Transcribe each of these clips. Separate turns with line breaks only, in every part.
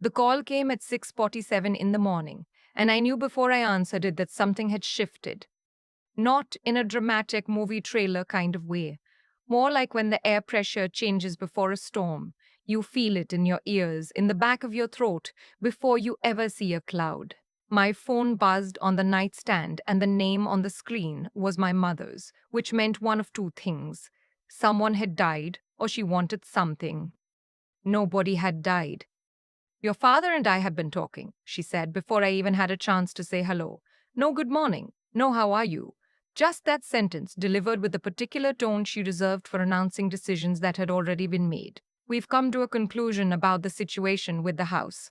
The call came at 6:47 in the morning, and I knew before I answered it that something had shifted. Not in a dramatic movie trailer kind of way, more like when the air pressure changes before a storm. You feel it in your ears, in the back of your throat, before you ever see a cloud. My phone buzzed on the nightstand, and the name on the screen was my mother's, which meant one of two things. Someone had died, or she wanted something. Nobody had died. Your father and I have been talking, she said before I even had a chance to say hello. No good morning, no how are you. Just that sentence delivered with the particular tone she reserved for announcing decisions that had already been made. We've come to a conclusion about the situation with the house.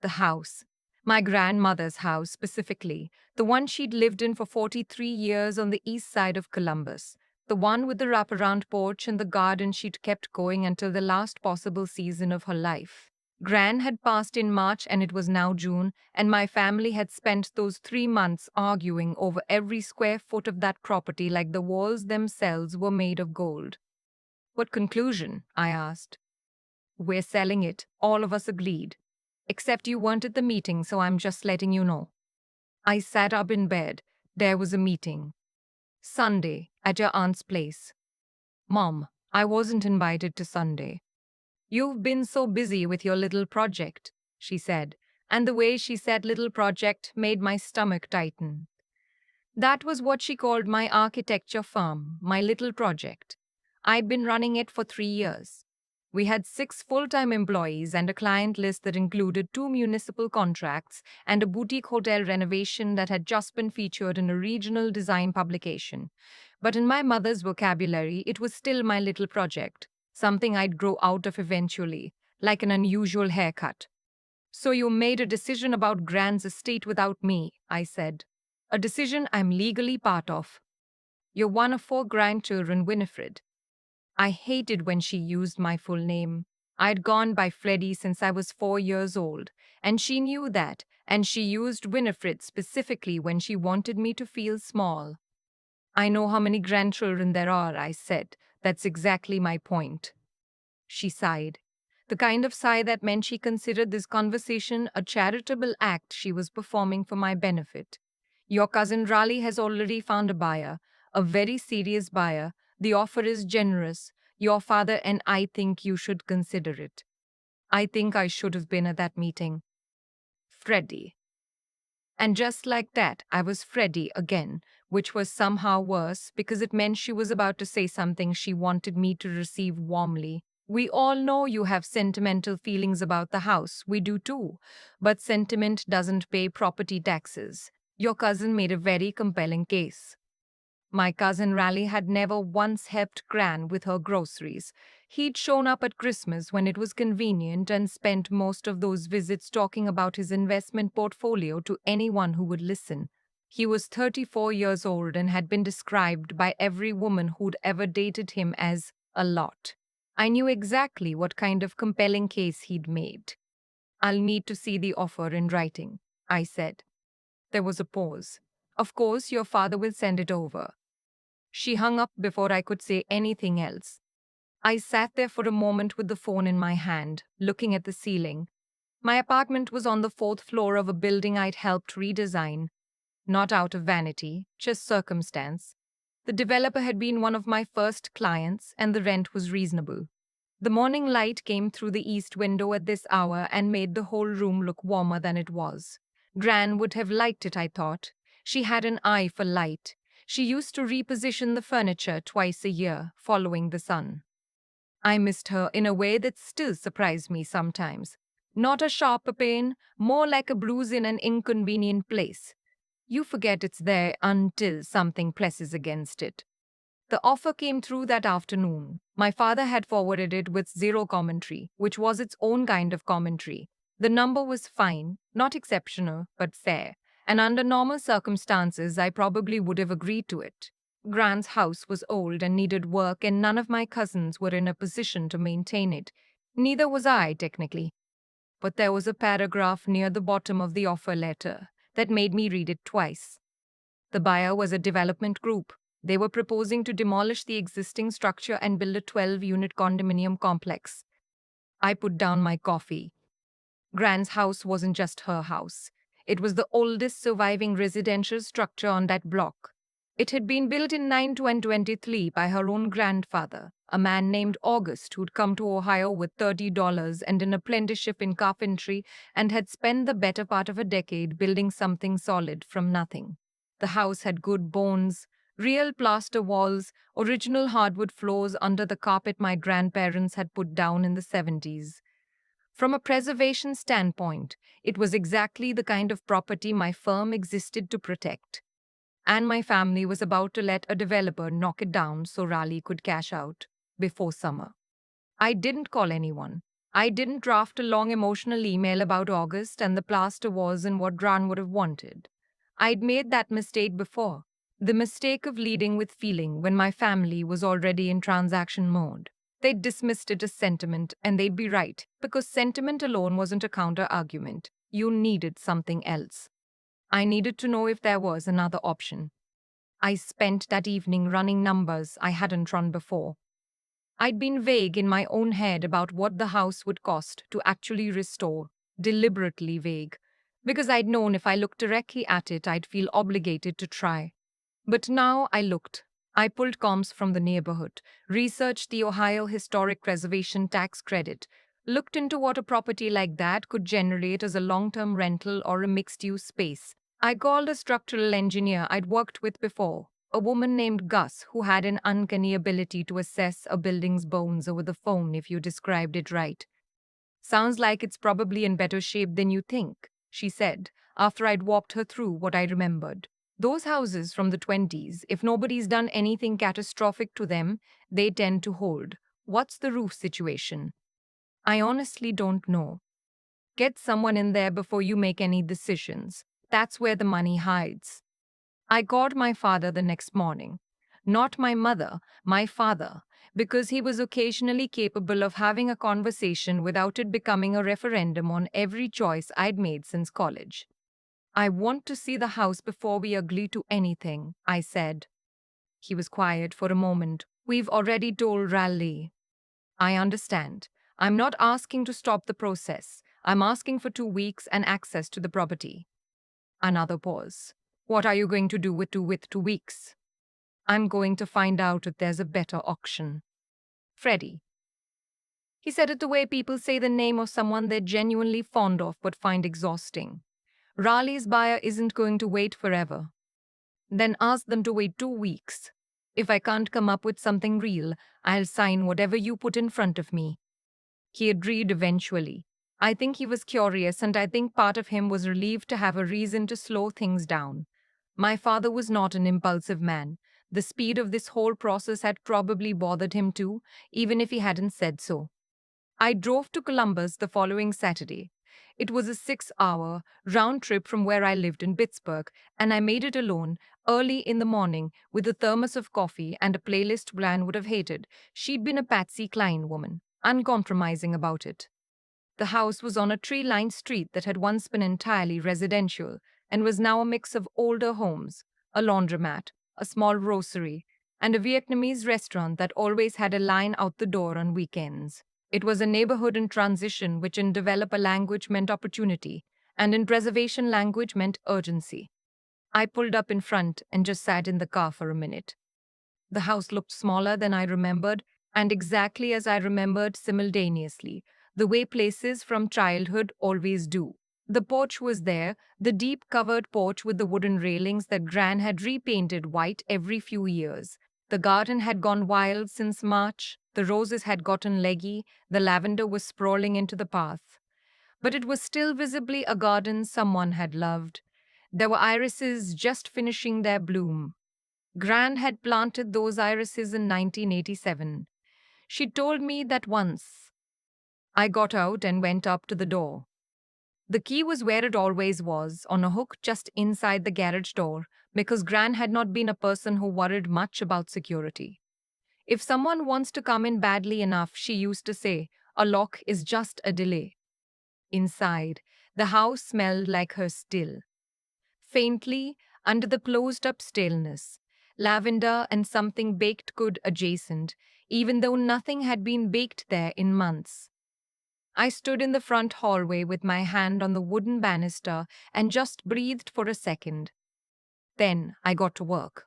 The house. My grandmother's house, specifically, the one she'd lived in for 43 years on the east side of Columbus. The one with the wraparound porch and the garden she'd kept going until the last possible season of her life. Gran had passed in March and it was now June, and my family had spent those 3 months arguing over every square foot of that property like the walls themselves were made of gold. What conclusion? I asked. We're selling it, all of us agreed. Except you weren't at the meeting, so I'm just letting you know. I sat up in bed. There was a meeting. Sunday, at your aunt's place. Mom, I wasn't invited to Sunday. You've been so busy with your little project, she said, and the way she said little project made my stomach tighten. That was what she called my architecture firm, my little project. I'd been running it for 3 years. We had 6 full-time employees and a client list that included 2 municipal contracts and a boutique hotel renovation that had just been featured in a regional design publication. But in my mother's vocabulary, it was still my little project, something I'd grow out of eventually, like an unusual haircut. So you made a decision about Gran's estate without me, I said. A decision I'm legally part of. You're one of 4 grandchildren, Winifred. I hated when she used my full name. I'd gone by Freddie since I was 4 years old, and she knew that, and she used Winifred specifically when she wanted me to feel small. I know how many grandchildren there are, I said. That's exactly my point. She sighed. The kind of sigh that meant she considered this conversation a charitable act she was performing for my benefit. Your cousin Raleigh has already found a buyer, a very serious buyer. The offer is generous. Your father and I think you should consider it. I think I should have been at that meeting. Freddie. And just like that, I was Freddie again, which was somehow worse because it meant she was about to say something she wanted me to receive warmly. We all know you have sentimental feelings about the house. We do too. But sentiment doesn't pay property taxes. Your cousin made a very compelling case. My cousin Raleigh had never once helped Gran with her groceries. He'd shown up at Christmas when it was convenient and spent most of those visits talking about his investment portfolio to anyone who would listen. He was 34 years old and had been described by every woman who'd ever dated him as a lot. I knew exactly what kind of compelling case he'd made. I'll need to see the offer in writing, I said. There was a pause. Of course, your father will send it over. She hung up before I could say anything else. I sat there for a moment with the phone in my hand, looking at the ceiling. My apartment was on the 4th floor of a building I'd helped redesign. Not out of vanity, just circumstance. The developer had been one of my first clients, and the rent was reasonable. The morning light came through the east window at this hour and made the whole room look warmer than it was. Gran would have liked it, I thought. She had an eye for light. She used to reposition the furniture twice a year, following the sun. I missed her in a way that still surprised me sometimes. Not a sharper pain, more like a bruise in an inconvenient place. You forget it's there until something presses against it. The offer came through that afternoon. My father had forwarded it with zero commentary, which was its own kind of commentary. The number was fine, not exceptional, but fair, and under normal circumstances I probably would have agreed to it. Gran's house was old and needed work, and none of my cousins were in a position to maintain it. Neither was I, technically. But there was a paragraph near the bottom of the offer letter that made me read it twice. The buyer was a development group. They were proposing to demolish the existing structure and build a 12-unit condominium complex. I put down my coffee. Gran's house wasn't just her house. It was the oldest surviving residential structure on that block. It had been built in 1923 by her own grandfather, a man named August who'd come to Ohio with $30 and an apprenticeship in carpentry and had spent the better part of a decade building something solid from nothing. The house had good bones, real plaster walls, original hardwood floors under the carpet my grandparents had put down in the 70s. From a preservation standpoint, it was exactly the kind of property my firm existed to protect. And my family was about to let a developer knock it down so Raleigh could cash out before summer. I didn't call anyone. I didn't draft a long emotional email about August and the plaster walls and what Gran would have wanted. I'd made that mistake before. The mistake of leading with feeling when my family was already in transaction mode. They'd dismissed it as sentiment, and they'd be right, because sentiment alone wasn't a counter argument. You needed something else. I needed to know if there was another option. I spent that evening running numbers I hadn't run before. I'd been vague in my own head about what the house would cost to actually restore, deliberately vague, because I'd known if I looked directly at it, I'd feel obligated to try. But now I looked. I pulled comps from the neighborhood, researched the Ohio Historic Preservation Tax Credit, looked into what a property like that could generate as a long-term rental or a mixed-use space. I called a structural engineer I'd worked with before, a woman named Gus who had an uncanny ability to assess a building's bones over the phone if you described it right. Sounds like it's probably in better shape than you think, she said, after I'd walked her through what I remembered. Those houses from the 20s, if nobody's done anything catastrophic to them, they tend to hold. What's the roof situation? I honestly don't know. Get someone in there before you make any decisions. That's where the money hides. I called my father the next morning. Not my mother, my father, because he was occasionally capable of having a conversation without it becoming a referendum on every choice I'd made since college. I want to see the house before we agree to anything, I said. He was quiet for a moment. We've already told Raleigh. I understand. I'm not asking to stop the process. I'm asking for 2 weeks and access to the property. Another pause. What are you going to do with 2 weeks? I'm going to find out if there's a better auction. Freddie. He said it the way people say the name of someone they're genuinely fond of but find exhausting. Raleigh's buyer isn't going to wait forever. Then ask them to wait 2 weeks. If I can't come up with something real, I'll sign whatever you put in front of me. He agreed eventually. I think he was curious, and I think part of him was relieved to have a reason to slow things down. My father was not an impulsive man. The speed of this whole process had probably bothered him too, even if he hadn't said so. I drove to Columbus the following Saturday. It was a 6-hour round trip from where I lived in Pittsburgh, and I made it alone, early in the morning, with a thermos of coffee and a playlist Gran would have hated. She'd been a Patsy Cline woman, uncompromising about it. The house was on a tree-lined street that had once been entirely residential and was now a mix of older homes, a laundromat, a small grocery, and a Vietnamese restaurant that always had a line out the door on weekends. It was a neighborhood in transition, which in developer language meant opportunity, and in preservation language meant urgency. I pulled up in front and just sat in the car for a minute. The house looked smaller than I remembered, and exactly as I remembered simultaneously, the way places from childhood always do. The porch was there, the deep covered porch with the wooden railings that Gran had repainted white every few years. The garden had gone wild since March, the roses had gotten leggy, the lavender was sprawling into the path. But it was still visibly a garden someone had loved. There were irises just finishing their bloom. Gran had planted those irises in 1987. She told me that once. I got out and went up to the door. The key was where it always was, on a hook just inside the garage door, because Gran had not been a person who worried much about security. If someone wants to come in badly enough, she used to say, a lock is just a delay. Inside, the house smelled like her still. Faintly, under the closed-up staleness, lavender and something baked good adjacent, even though nothing had been baked there in months. I stood in the front hallway with my hand on the wooden banister and just breathed for a second. Then I got to work.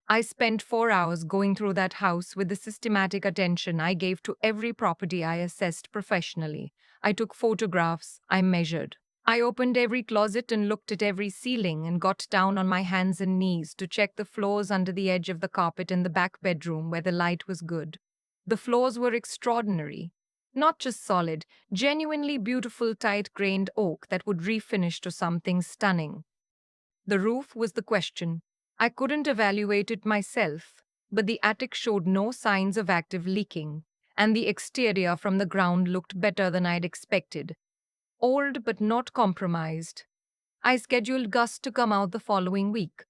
I spent 4 hours going through that house with the systematic attention I gave to every property I assessed professionally. I took photographs, I measured. I opened every closet and looked at every ceiling and got down on my hands and knees to check the floors under the edge of the carpet in the back bedroom where the light was good. The floors were extraordinary. Not just solid, genuinely beautiful tight-grained oak that would refinish to something stunning. The roof was the question. I couldn't evaluate it myself, but the attic showed no signs of active leaking, and the exterior from the ground looked better than I'd expected. Old but not compromised. I scheduled Gus to come out the following week.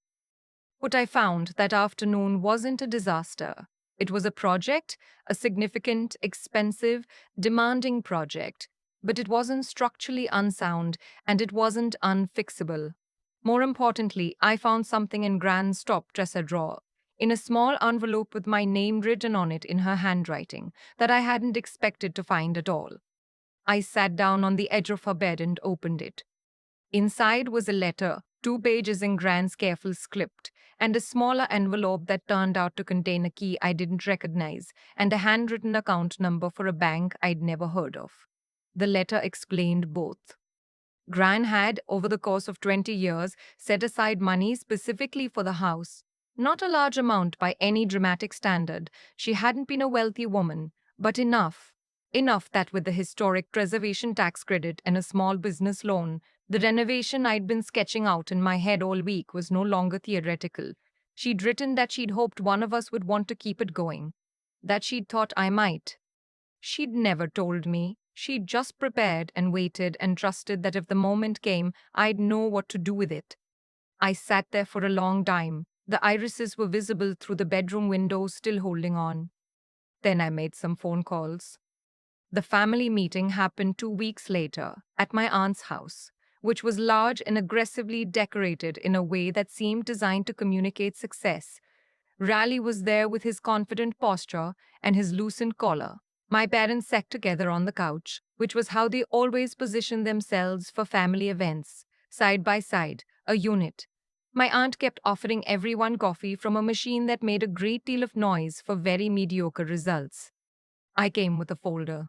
What I found that afternoon wasn't a disaster. It was a project, a significant, expensive, demanding project, but it wasn't structurally unsound and it wasn't unfixable. More importantly, I found something in Gran's top dresser drawer, in a small envelope with my name written on it in her handwriting, that I hadn't expected to find at all. I sat down on the edge of her bed and opened it. Inside was a letter, 2 pages in Gran's careful script, and a smaller envelope that turned out to contain a key I didn't recognize, and a handwritten account number for a bank I'd never heard of. The letter explained both. Gran had, over the course of 20 years, set aside money specifically for the house. Not a large amount by any dramatic standard. She hadn't been a wealthy woman, but enough. Enough that with the historic preservation tax credit and a small business loan, the renovation I'd been sketching out in my head all week was no longer theoretical. She'd written that she'd hoped one of us would want to keep it going. That she'd thought I might. She'd never told me. She'd just prepared and waited and trusted that if the moment came, I'd know what to do with it. I sat there for a long time. The irises were visible through the bedroom window, still holding on. Then I made some phone calls. The family meeting happened 2 weeks later at my aunt's house, which was large and aggressively decorated in a way that seemed designed to communicate success. Raleigh was there with his confident posture and his loosened collar. My parents sat together on the couch, which was how they always positioned themselves for family events, side by side, a unit. My aunt kept offering everyone coffee from a machine that made a great deal of noise for very mediocre results. I came with a folder.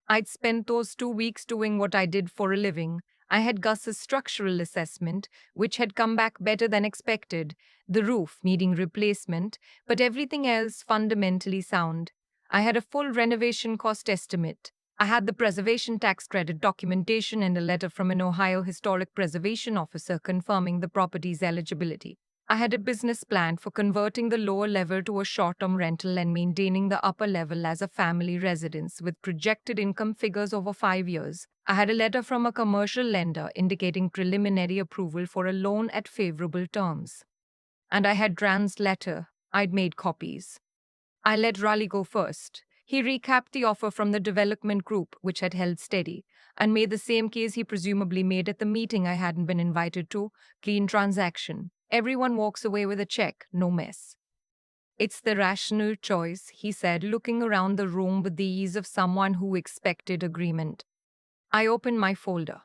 I'd spent those 2 weeks doing what I did for a living. I had Gus's structural assessment, which had come back better than expected, the roof needing replacement, but everything else fundamentally sound. I had a full renovation cost estimate. I had the preservation tax credit documentation and a letter from an Ohio historic preservation officer confirming the property's eligibility. I had a business plan for converting the lower level to a short-term rental and maintaining the upper level as a family residence with projected income figures over 5 years. I had a letter from a commercial lender indicating preliminary approval for a loan at favorable terms. And I had Gran's letter. I'd made copies. I let Raleigh go first. He recapped the offer from the development group, which had held steady, and made the same case he presumably made at the meeting I hadn't been invited to: clean transaction. Everyone walks away with a check, no mess. It's the rational choice, he said, looking around the room with the ease of someone who expected agreement. I opened my folder.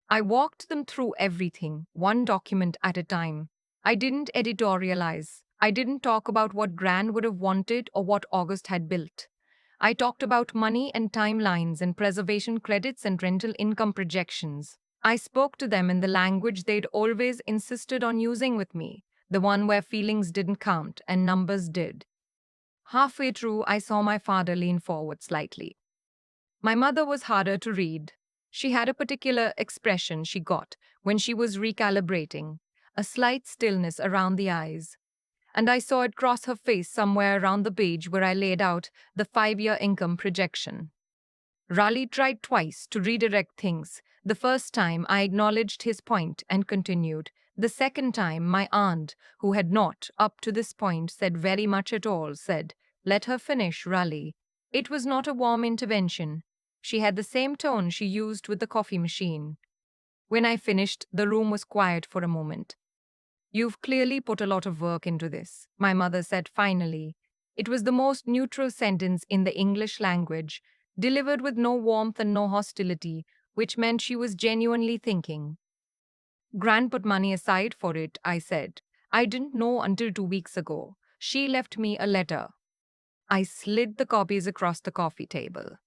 I walked them through everything, one document at a time. I didn't editorialize. I didn't talk about what Gran would have wanted or what August had built. I talked about money and timelines and preservation credits and rental income projections. I spoke to them in the language they'd always insisted on using with me, the one where feelings didn't count and numbers did. Halfway through, I saw my father lean forward slightly. My mother was harder to read. She had a particular expression she got when she was recalibrating, a slight stillness around the eyes. And I saw it cross her face somewhere around the page where I laid out the 5-year income projection. Raleigh tried twice to redirect things. The first time, I acknowledged his point and continued. The second time, my aunt, who had not, up to this point, said very much at all, said, "Let her finish, Raleigh." It was not a warm intervention. She had the same tone she used with the coffee machine. When I finished, the room was quiet for a moment. "You've clearly put a lot of work into this," my mother said finally. It was the most neutral sentence in the English language. delivered with no warmth and no hostility, which meant she was genuinely thinking. Gran put money aside for it, I said. I didn't know until 2 weeks ago. She left me a letter. I slid the copies across the coffee table.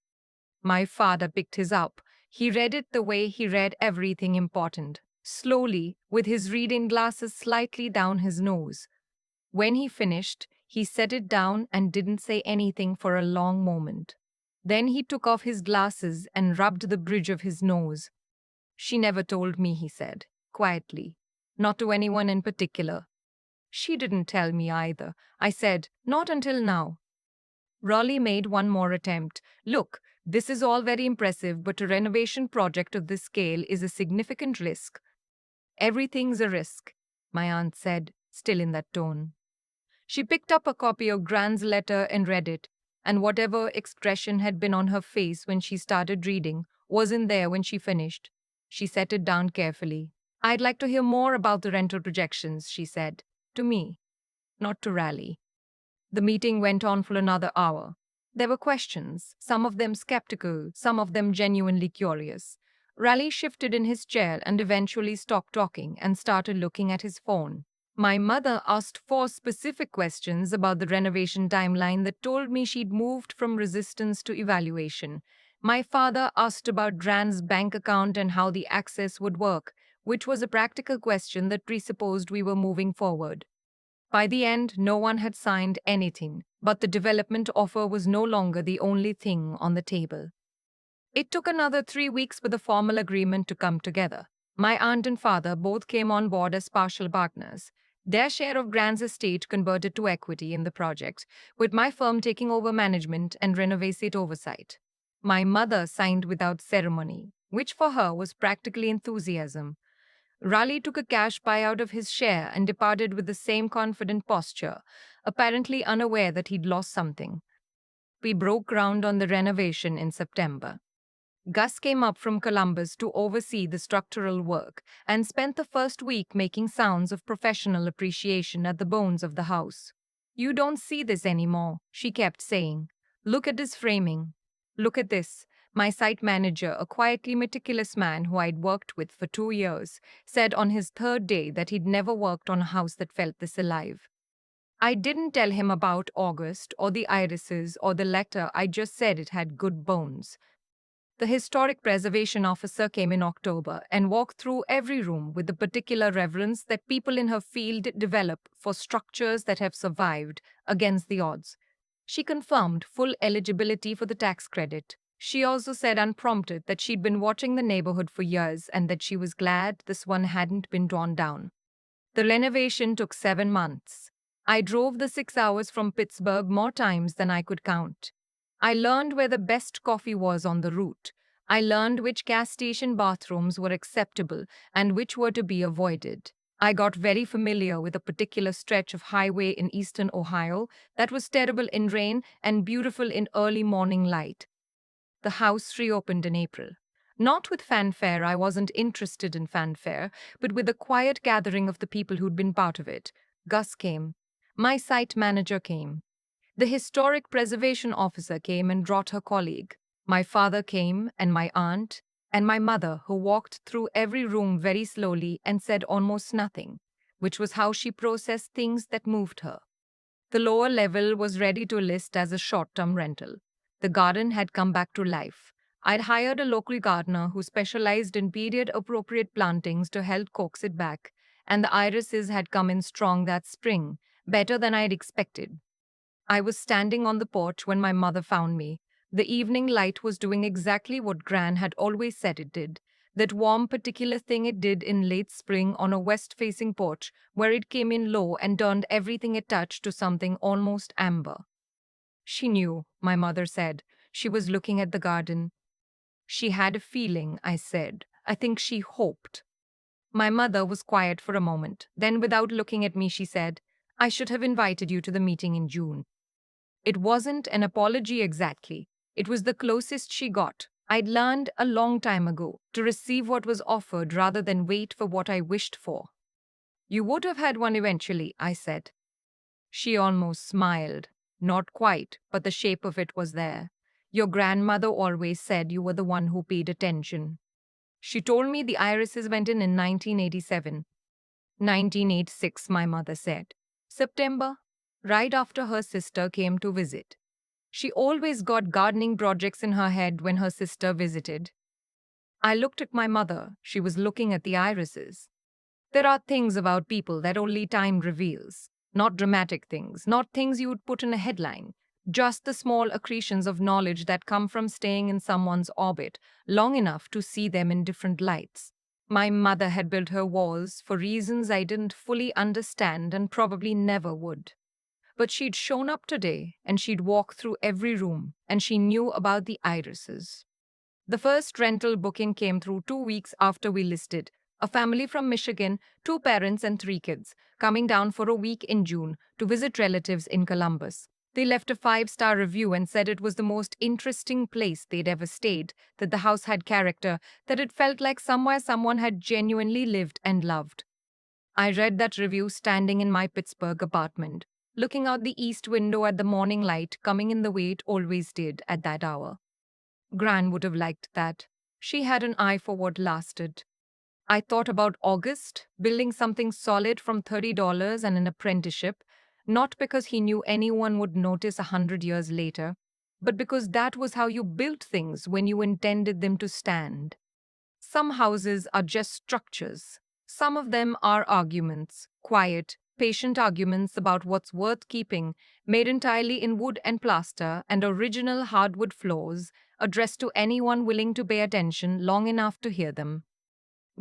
My father picked his up. He read it the way he read everything important, slowly, with his reading glasses slightly down his nose. When he finished, he set it down and didn't say anything for a long moment. Then he took off his glasses and rubbed the bridge of his nose. She never told me, he said, quietly. Not to anyone in particular. She didn't tell me either. I said, not until now. Raleigh made one more attempt. Look, this is all very impressive, but a renovation project of this scale is a significant risk. Everything's a risk, my aunt said, still in that tone. She picked up a copy of Gran's letter and read it, and whatever expression had been on her face when she started reading wasn't there when she finished. She set it down carefully. I'd like to hear more about the rental projections, she said. To me, not to Raleigh. The meeting went on for another hour. There were questions, some of them skeptical, some of them genuinely curious. Raleigh shifted in his chair and eventually stopped talking and started looking at his phone. My mother asked 4 specific questions about the renovation timeline that told me she'd moved from resistance to evaluation. My father asked about Gran's bank account and how the access would work, which was a practical question that presupposed we were moving forward. By the end, no one had signed anything, but the development offer was no longer the only thing on the table. It took another 3 weeks for the formal agreement to come together. My aunt and father both came on board as partial partners. Their share of Gran's estate converted to equity in the project, with my firm taking over management and renovation oversight. My mother signed without ceremony, which for her was practically enthusiasm. Raleigh took a cash buyout of his share and departed with the same confident posture, apparently unaware that he'd lost something. We broke ground on the renovation in September. Gus came up from Columbus to oversee the structural work and spent the first week making sounds of professional appreciation at the bones of the house. You don't see this anymore, she kept saying. Look at this framing. Look at this. My site manager, a quietly meticulous man who I'd worked with for 2 years, said on his third day that he'd never worked on a house that felt this alive. I didn't tell him about August or the irises or the letter, I just said it had good bones. The historic preservation officer came in October and walked through every room with the particular reverence that people in her field develop for structures that have survived against the odds. She confirmed full eligibility for the tax credit. She also said unprompted that she'd been watching the neighborhood for years and that she was glad this one hadn't been torn down. The renovation took 7 months. I drove the 6 hours from Pittsburgh more times than I could count. I learned where the best coffee was on the route. I learned which gas station bathrooms were acceptable and which were to be avoided. I got very familiar with a particular stretch of highway in eastern Ohio that was terrible in rain and beautiful in early morning light. The house reopened in April. Not with fanfare, I wasn't interested in fanfare, but with a quiet gathering of the people who'd been part of it. Gus came. My site manager came. The historic preservation officer came and brought her colleague. My father came, and my aunt, and my mother, who walked through every room very slowly and said almost nothing, which was how she processed things that moved her. The lower level was ready to list as a short-term rental. The garden had come back to life. I'd hired a local gardener who specialized in period-appropriate plantings to help coax it back, and the irises had come in strong that spring, better than I'd expected. I was standing on the porch when my mother found me. The evening light was doing exactly what Gran had always said it did. That warm particular thing it did in late spring on a west-facing porch where it came in low and turned everything it touched to something almost amber. She knew, my mother said. She was looking at the garden. She had a feeling, I said. I think she hoped. My mother was quiet for a moment. Then, without looking at me, she said, I should have invited you to the meeting in June. It wasn't an apology exactly. It was the closest she got. I'd learned a long time ago to receive what was offered rather than wait for what I wished for. You would have had one eventually, I said. She almost smiled. Not quite, but the shape of it was there. Your grandmother always said you were the one who paid attention. She told me the irises went in 1987. 1986, my mother said. September, right after her sister came to visit. She always got gardening projects in her head when her sister visited. I looked at my mother. She was looking at the irises. There are things about people that only time reveals. Not dramatic things, not things you would put in a headline. Just the small accretions of knowledge that come from staying in someone's orbit long enough to see them in different lights. My mother had built her walls for reasons I didn't fully understand and probably never would. But she'd shown up today and she'd walked through every room and she knew about the irises. The first rental booking came through 2 weeks after we listed. A family from Michigan, two parents and three kids, coming down for a week in June to visit relatives in Columbus. They left a 5-star review and said it was the most interesting place they'd ever stayed, that the house had character, that it felt like somewhere someone had genuinely lived and loved. I read that review standing in my Pittsburgh apartment, looking out the east window at the morning light coming in the way it always did at that hour. Gran would have liked that. She had an eye for what lasted. I thought about August, building something solid from $30 and an apprenticeship, not because he knew anyone would notice 100 years later, but because that was how you built things when you intended them to stand. Some houses are just structures. Some of them are arguments, quiet, patient arguments about what's worth keeping, made entirely in wood and plaster and original hardwood floors, addressed to anyone willing to pay attention long enough to hear them.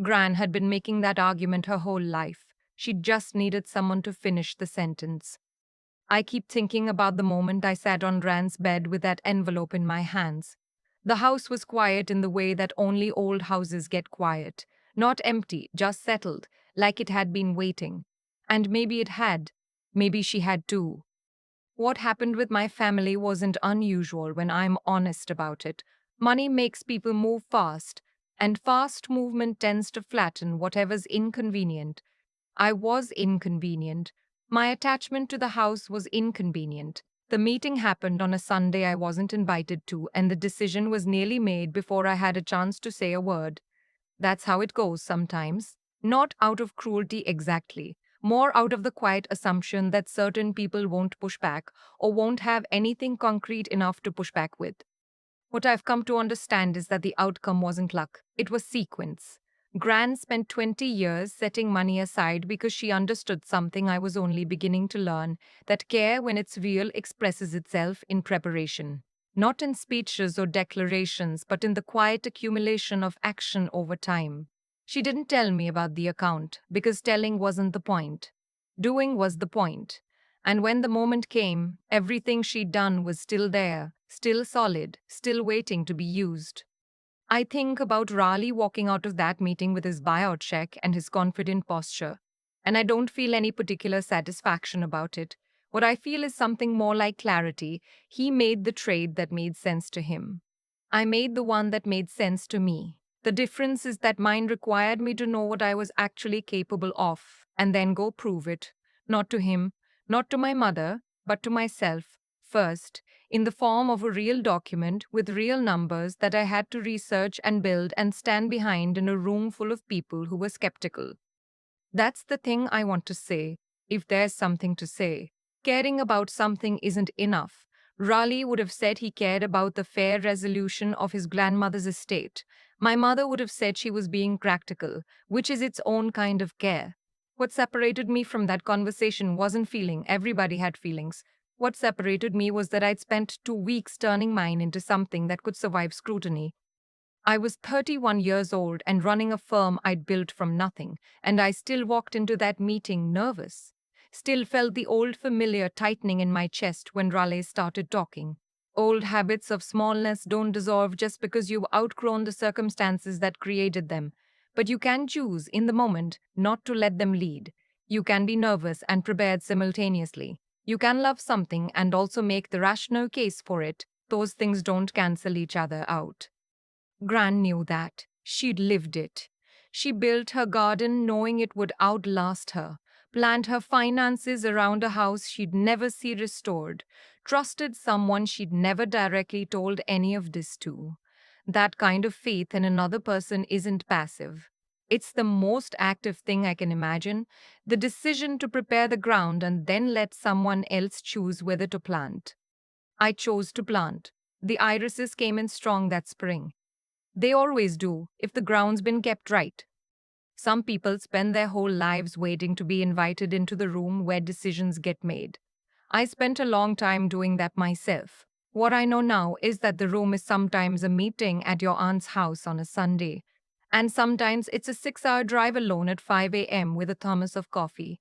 Gran had been making that argument her whole life. She just needed someone to finish the sentence. I keep thinking about the moment I sat on Gran's bed with that envelope in my hands. The house was quiet in the way that only old houses get quiet. Not empty, just settled, like it had been waiting. And maybe it had. Maybe she had too. What happened with my family wasn't unusual when I'm honest about it. Money makes people move fast, and fast movement tends to flatten whatever's inconvenient. I was inconvenient. My attachment to the house was inconvenient. The meeting happened on a Sunday I wasn't invited to, and the decision was nearly made before I had a chance to say a word. That's how it goes sometimes. Not out of cruelty exactly, more out of the quiet assumption that certain people won't push back or won't have anything concrete enough to push back with. What I've come to understand is that the outcome wasn't luck, it was sequence. Gran spent 20 years setting money aside because she understood something I was only beginning to learn, that care, when it's real, expresses itself in preparation. Not in speeches or declarations, but in the quiet accumulation of action over time. She didn't tell me about the account, because telling wasn't the point. Doing was the point. And when the moment came, everything she'd done was still there, still solid, still waiting to be used. I think about Raleigh walking out of that meeting with his buyout check and his confident posture, and I don't feel any particular satisfaction about it. What I feel is something more like clarity. He made the trade that made sense to him. I made the one that made sense to me. The difference is that mine required me to know what I was actually capable of, and then go prove it. Not to him, not to my mother, but to myself, first, in the form of a real document with real numbers that I had to research and build and stand behind in a room full of people who were skeptical. That's the thing I want to say, if there's something to say. Caring about something isn't enough. Raleigh would have said he cared about the fair resolution of his grandmother's estate. My mother would have said she was being practical, which is its own kind of care. What separated me from that conversation wasn't feeling. Everybody had feelings. What separated me was that I'd spent 2 weeks turning mine into something that could survive scrutiny. I was 31 years old and running a firm I'd built from nothing, and I still walked into that meeting nervous. Still felt the old familiar tightening in my chest when Raleigh started talking. Old habits of smallness don't dissolve just because you've outgrown the circumstances that created them. But you can choose, in the moment, not to let them lead. You can be nervous and prepared simultaneously. You can love something and also make the rational case for it. Those things don't cancel each other out. Gran knew that. She'd lived it. She built her garden knowing it would outlast her, planned her finances around a house she'd never see restored, trusted someone she'd never directly told any of this to. That kind of faith in another person isn't passive. It's the most active thing I can imagine, the decision to prepare the ground and then let someone else choose whether to plant. I chose to plant. The irises came in strong that spring. They always do, if the ground's been kept right. Some people spend their whole lives waiting to be invited into the room where decisions get made. I spent a long time doing that myself. What I know now is that the room is sometimes a meeting at your aunt's house on a Sunday, and sometimes it's a 6 hour drive alone at 5 a.m. with a thermos of coffee.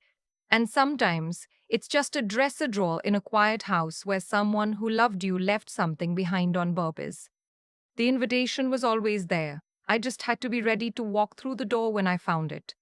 And sometimes it's just a dresser drawer in a quiet house where someone who loved you left something behind on purpose. The invitation was always there. I just had to be ready to walk through the door when I found it.